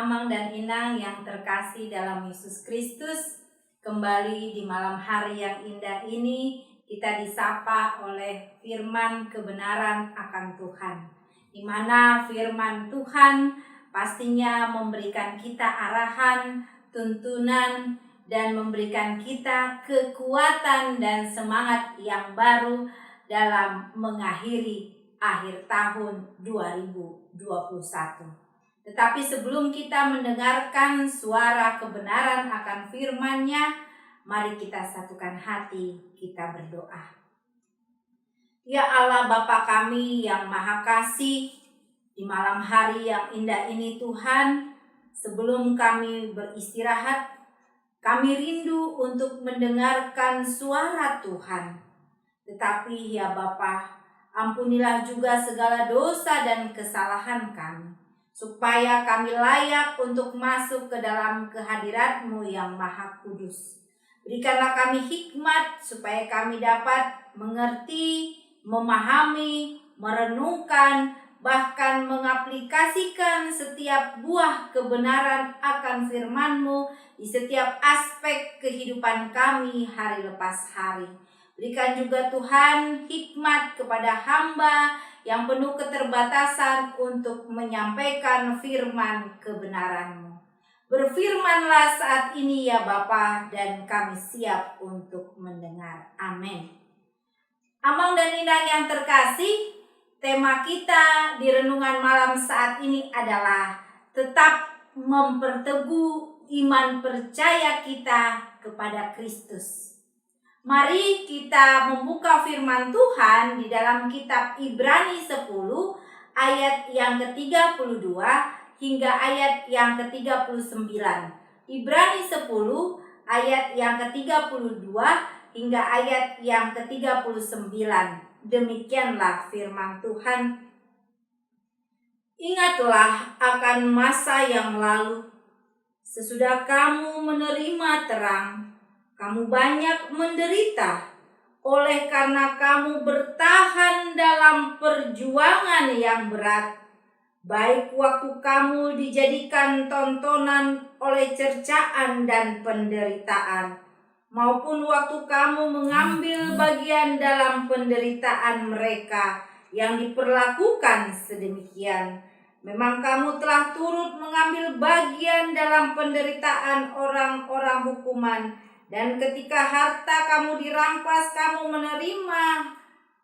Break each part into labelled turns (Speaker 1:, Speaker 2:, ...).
Speaker 1: Amang dan Inang yang terkasih dalam Yesus Kristus, kembali di malam hari yang indah ini kita disapa oleh firman kebenaran akan Tuhan, di mana firman Tuhan pastinya memberikan kita arahan, tuntunan, dan memberikan kita kekuatan dan semangat yang baru dalam mengakhiri akhir tahun 2021. Tetapi sebelum kita mendengarkan suara kebenaran akan firman-Nya, mari kita satukan hati, kita berdoa. Ya Allah Bapa kami yang Maha Kasih, di malam hari yang indah ini Tuhan, sebelum kami beristirahat, kami rindu untuk mendengarkan suara Tuhan. Tetapi ya Bapa, ampunilah juga segala dosa dan kesalahan kami, supaya kami layak untuk masuk ke dalam kehadirat-Mu yang Maha Kudus. Berikanlah kami hikmat supaya kami dapat mengerti, memahami, merenungkan, bahkan mengaplikasikan setiap buah kebenaran akan firman-Mu di setiap aspek kehidupan kami hari lepas hari. Berikan juga Tuhan hikmat kepada hamba yang penuh keterbatasan untuk menyampaikan firman kebenaran-Mu. Berfirmanlah saat ini ya Bapa, dan kami siap untuk mendengar. Amin. Amang dan Inang yang terkasih, tema kita di renungan malam saat ini adalah tetap memperteguh iman percaya kita kepada Kristus. Mari kita membuka firman Tuhan di dalam kitab Ibrani 10 ayat yang ke-32 hingga ayat yang ke-39. Ibrani 10 ayat yang ke-32 hingga ayat yang ke-39. Demikianlah firman Tuhan. Ingatlah akan masa yang lalu, sesudah kamu menerima terang, kamu banyak menderita oleh karena kamu bertahan dalam perjuangan yang berat, baik waktu kamu dijadikan tontonan oleh cercaan dan penderitaan, maupun waktu kamu mengambil bagian dalam penderitaan mereka yang diperlakukan sedemikian. Memang kamu telah turut mengambil bagian dalam penderitaan orang-orang hukuman, dan ketika harta kamu dirampas, kamu menerima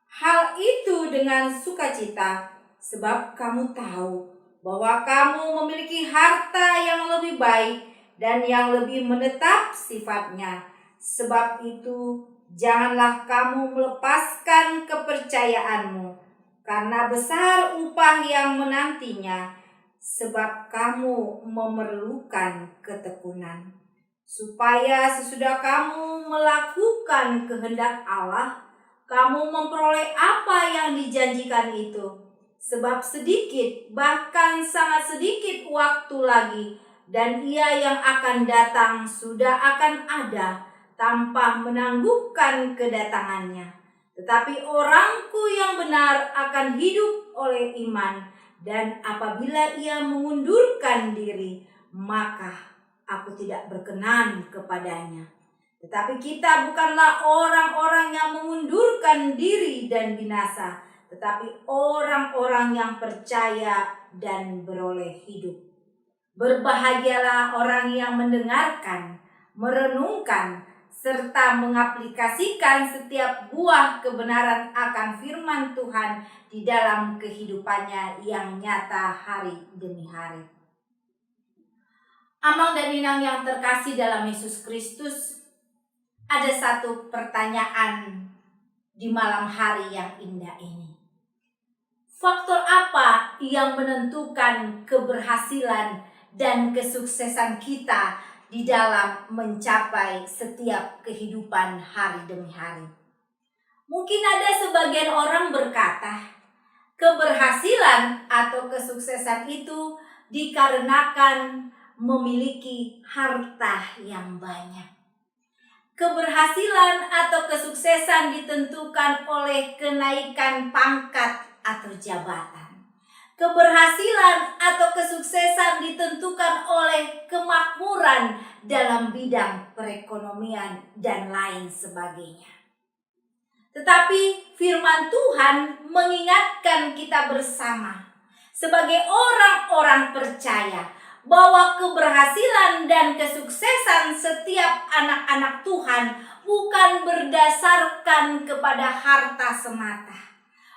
Speaker 1: hal itu dengan sukacita, sebab kamu tahu bahwa kamu memiliki harta yang lebih baik dan yang lebih menetap sifatnya. Sebab itu, janganlah kamu melepaskan kepercayaanmu, karena besar upah yang menantinya, sebab kamu memerlukan ketekunan. Supaya sesudah kamu melakukan kehendak Allah, kamu memperoleh apa yang dijanjikan itu. Sebab sedikit, bahkan sangat sedikit waktu lagi, dan Ia yang akan datang sudah akan ada tanpa menangguhkan kedatangannya. Tetapi orangku yang benar akan hidup oleh iman, dan apabila ia mengundurkan diri, maka aku tidak berkenan kepadanya. Tetapi kita bukanlah orang-orang yang mengundurkan diri dan binasa, tetapi orang-orang yang percaya dan beroleh hidup. Berbahagialah orang yang mendengarkan, merenungkan, serta mengaplikasikan setiap buah kebenaran akan firman Tuhan di dalam kehidupannya yang nyata hari demi hari. Amang dan Inang yang terkasih dalam Yesus Kristus, ada satu pertanyaan di malam hari yang indah ini. Faktor apa yang menentukan keberhasilan dan kesuksesan kita di dalam mencapai setiap kehidupan hari demi hari? Mungkin ada sebagian orang berkata, keberhasilan atau kesuksesan itu dikarenakan memiliki harta yang banyak. Keberhasilan atau kesuksesan ditentukan oleh kenaikan pangkat atau jabatan. Keberhasilan atau kesuksesan ditentukan oleh kemakmuran dalam bidang perekonomian dan lain sebagainya. Tetapi firman Tuhan mengingatkan kita bersama sebagai orang-orang percaya bahwa keberhasilan dan kesuksesan setiap anak-anak Tuhan bukan berdasarkan kepada harta semata,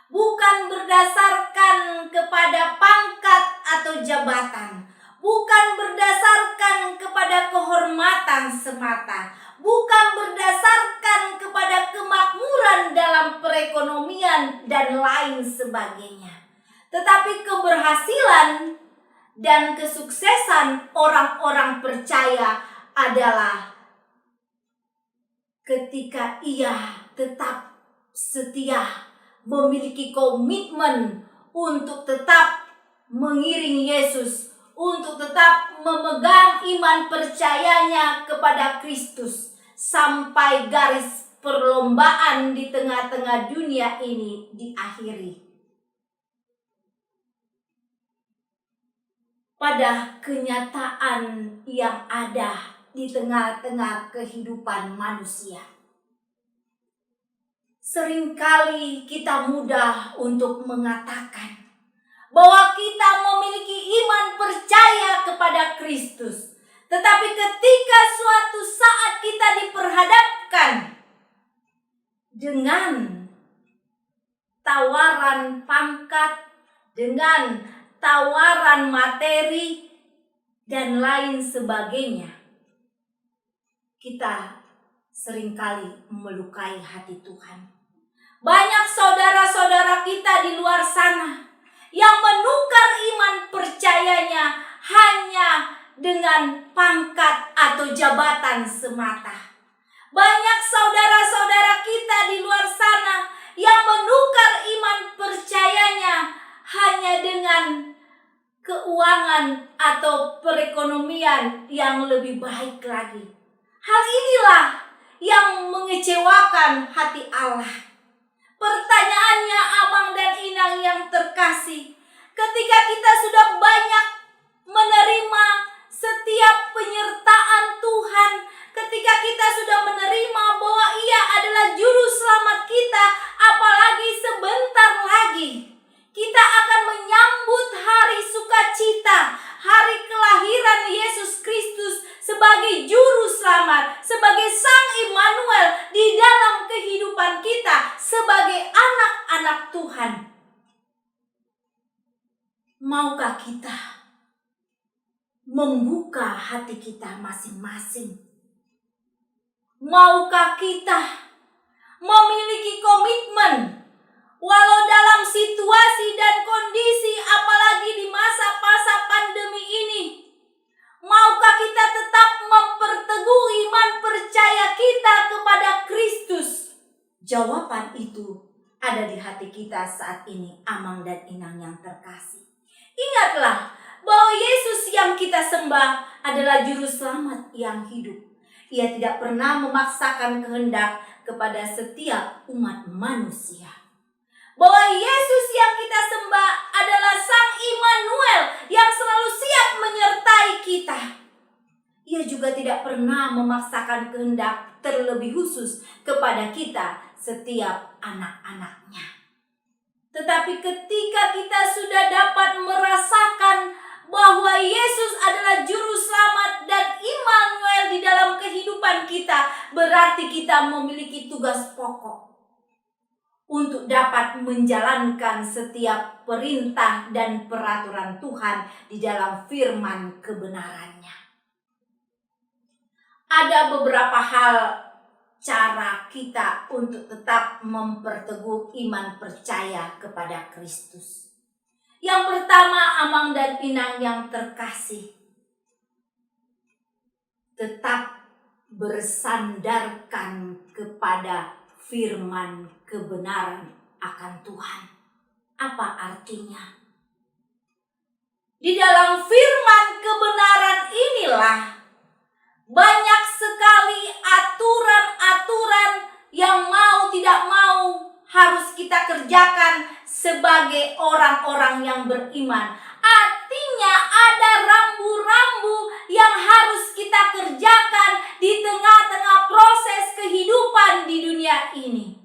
Speaker 1: bukan berdasarkan kepada pangkat atau jabatan, bukan berdasarkan kepada kehormatan semata, bukan berdasarkan kepada kemakmuran dalam perekonomian dan lain sebagainya. Tetapi keberhasilan dan kesuksesan orang-orang percaya adalah ketika ia tetap setia, memiliki komitmen untuk tetap mengiring Yesus, untuk tetap memegang iman percayanya kepada Kristus sampai garis perlombaan di tengah-tengah dunia ini diakhiri. Pada kenyataan yang ada di tengah-tengah kehidupan manusia, seringkali kita mudah untuk mengatakan bahwa kita memiliki iman percaya kepada Kristus. Tetapi ketika suatu saat kita diperhadapkan dengan tawaran pangkat, dengan tawaran materi, dan lain sebagainya, kita seringkali melukai hati Tuhan. Banyak saudara-saudara kita di luar sana yang menukar iman percayanya hanya dengan pangkat atau jabatan semata. Banyak saudara-saudara kita di luar sana yang menukar iman percayanya hanya dengan keuangan atau perekonomian yang lebih baik lagi. Hal inilah yang mengecewakan hati Allah. Pertanyaannya, abang dan inang yang terkasih, ketika kita sudah banyak menerima setiap penyertaan Tuhan, ketika kita sudah menerima bahwa Ia adalah juru selamat kita, apalagi sebentar lagi kita akan menyambut hari sukacita, hari kelahiran Yesus Kristus sebagai juru selamat, sebagai Sang Immanuel di dalam kehidupan kita sebagai anak-anak Tuhan. Maukah kita membuka hati kita masing-masing? Maukah kita memiliki komitmen walau dalam situasi dan kondisi, apalagi di masa-masa pandemi ini? Maukah kita tetap memperteguh iman percaya kita kepada Kristus? Jawaban itu ada di hati kita saat ini, amang dan inang yang terkasih. Ingatlah bahwa Yesus yang kita sembah adalah juru selamat yang hidup. Ia tidak pernah memaksakan kehendak kepada setiap umat manusia. Bahwa Yesus yang kita sembah adalah Sang Immanuel yang selalu siap menyertai kita. Ia juga tidak pernah memaksakan kehendak terlebih khusus kepada kita setiap anak-anaknya. Tetapi ketika kita sudah dapat merasakan bahwa Yesus adalah juru selamat dan Immanuel di dalam kehidupan kita, berarti kita memiliki tugas pokok untuk dapat menjalankan setiap perintah dan peraturan Tuhan di dalam firman kebenarannya. Ada beberapa hal cara kita untuk tetap memperteguh iman percaya kepada Kristus. Yang pertama, amang dan inang yang terkasih, tetap bersandarkan kepada firman kebenaran akan Tuhan. Apa artinya? Di dalam firman kebenaran inilah banyak sekali aturan-aturan yang mau tidak mau harus kita kerjakan sebagai orang-orang yang beriman. Artinya ada rambu-rambu yang harus kita kerjakan di tengah-tengah proses kehidupan di dunia ini.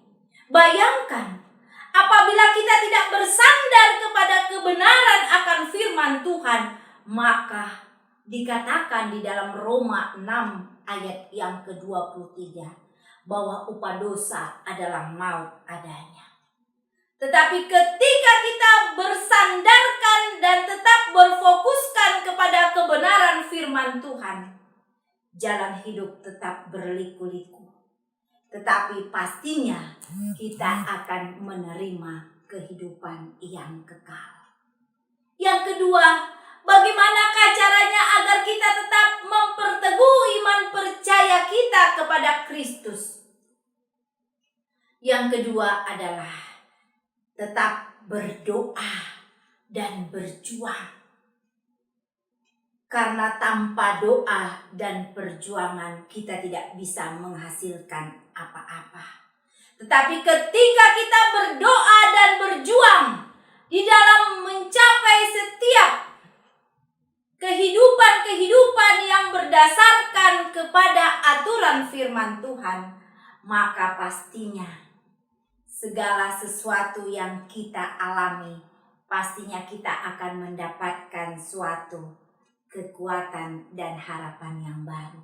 Speaker 1: Bayangkan, apabila kita tidak bersandar kepada kebenaran akan firman Tuhan, maka dikatakan di dalam Roma 6 ayat yang ke-23 bahwa upah dosa adalah maut adanya. Tetapi ketika kita bersandarkan dan tetap berfokuskan kepada kebenaran firman Tuhan, jalan hidup tetap berliku-liku. Tetapi pastinya kita akan menerima kehidupan yang kekal. Yang kedua, bagaimanakah caranya agar kita tetap memperteguh iman percaya kita kepada Kristus? Yang kedua adalah tetap berdoa dan berjuang. Karena tanpa doa dan perjuangan kita tidak bisa menghasilkan apa-apa. Tetapi ketika kita berdoa dan berjuang di dalam mencapai setiap kehidupan yang berdasarkan kepada aturan firman Tuhan, maka pastinya segala sesuatu yang kita alami, pastinya kita akan mendapatkan suatu kekuatan dan harapan yang baru.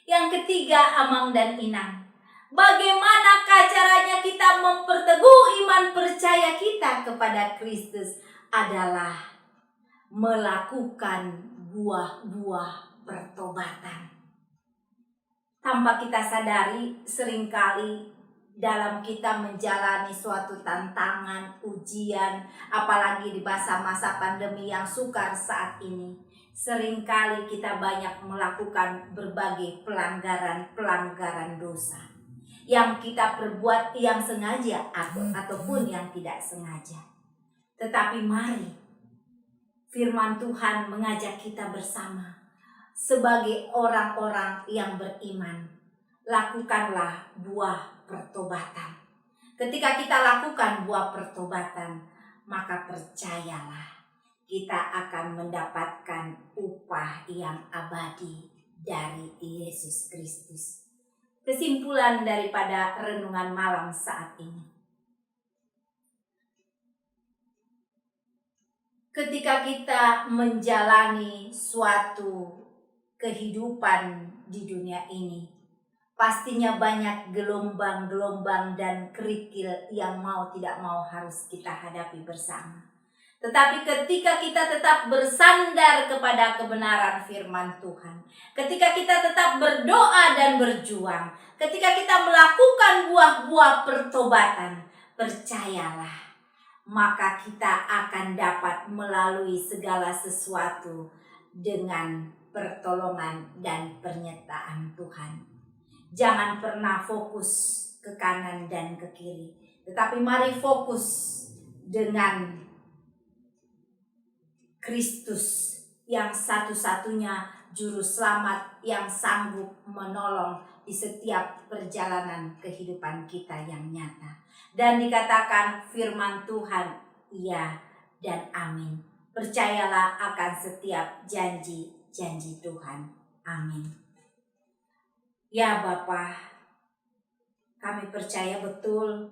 Speaker 1: Yang ketiga, Amang dan Inang, bagaimanakah caranya kita memperteguh iman percaya kita kepada Kristus adalah melakukan buah-buah pertobatan. Tanpa kita sadari, seringkali dalam kita menjalani suatu tantangan, ujian, apalagi di masa-masa pandemi yang sukar saat ini, seringkali kita banyak melakukan berbagai pelanggaran dosa yang kita perbuat yang sengaja ataupun yang tidak sengaja. Tetapi mari firman Tuhan mengajak kita bersama sebagai orang-orang yang beriman, lakukanlah buah pertobatan. Ketika kita lakukan buah pertobatan, maka percayalah kita akan mendapatkan upah yang abadi dari Yesus Kristus. Kesimpulan daripada renungan malam saat ini. Ketika kita menjalani suatu kehidupan di dunia ini, pastinya banyak gelombang-gelombang dan kerikil yang mau tidak mau harus kita hadapi bersama. Tetapi ketika kita tetap bersandar kepada kebenaran firman Tuhan, ketika kita tetap berdoa dan berjuang, ketika kita melakukan buah-buah pertobatan, percayalah, maka kita akan dapat melalui segala sesuatu dengan pertolongan dan penyertaan Tuhan. Jangan pernah fokus ke kanan dan ke kiri, tetapi mari fokus dengan Kristus yang satu-satunya juru selamat yang sanggup menolong di setiap perjalanan kehidupan kita yang nyata. Dan dikatakan firman Tuhan, iya dan amin. Percayalah akan setiap janji-janji Tuhan. Amin. Ya Bapa, kami percaya betul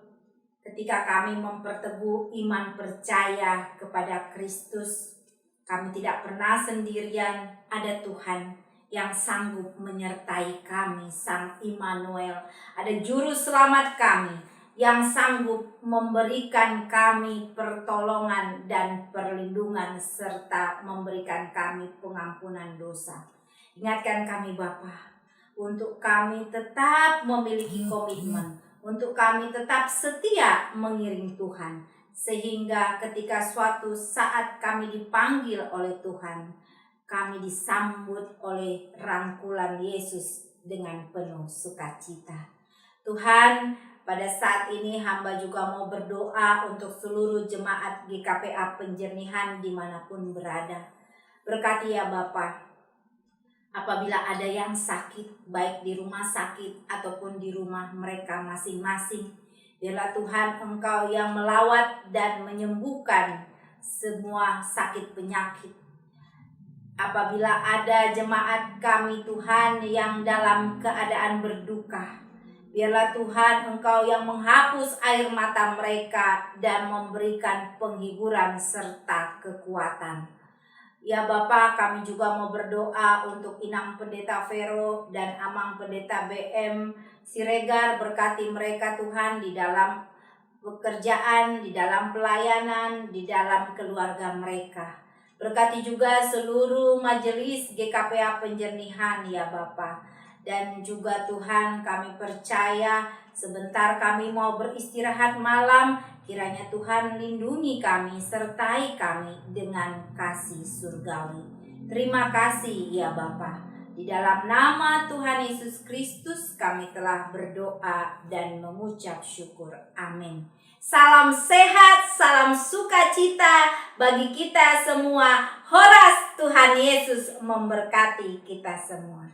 Speaker 1: ketika kami memperteguh iman percaya kepada Kristus, kami tidak pernah sendirian, ada Tuhan yang sanggup menyertai kami, Sang Immanuel. Ada juru selamat kami yang sanggup memberikan kami pertolongan dan perlindungan serta memberikan kami pengampunan dosa. Ingatkan kami Bapa, untuk kami tetap memiliki komitmen, untuk kami tetap setia mengiring Tuhan, sehingga ketika suatu saat kami dipanggil oleh Tuhan, kami disambut oleh rangkulan Yesus dengan penuh sukacita. Tuhan, pada saat ini hamba juga mau berdoa untuk seluruh jemaat GKPA Penjernihan dimanapun berada. Berkati ya Bapa, apabila ada yang sakit, baik di rumah sakit ataupun di rumah mereka masing-masing, Biarlah Tuhan Engkau yang melawat dan menyembuhkan semua sakit penyakit. Apabila ada jemaat kami Tuhan yang dalam keadaan berduka, biarlah Tuhan Engkau yang menghapus air mata mereka dan memberikan penghiburan serta kekuatan. Ya Bapa, kami juga mau berdoa untuk Inang Pendeta Vero dan Amang Pendeta BM Siregar. Berkati mereka Tuhan di dalam pekerjaan, di dalam pelayanan, di dalam keluarga mereka. Berkati juga seluruh majelis GKPA Penjernihan ya Bapa. Dan juga Tuhan, kami percaya sebentar kami mau beristirahat malam, kiranya Tuhan lindungi kami, sertai kami dengan kasih surgawi. Terima kasih ya Bapa. Di dalam nama Tuhan Yesus Kristus kami telah berdoa dan mengucap syukur. Amin. Salam sehat, salam sukacita bagi kita semua. Horas, Tuhan Yesus memberkati kita semua.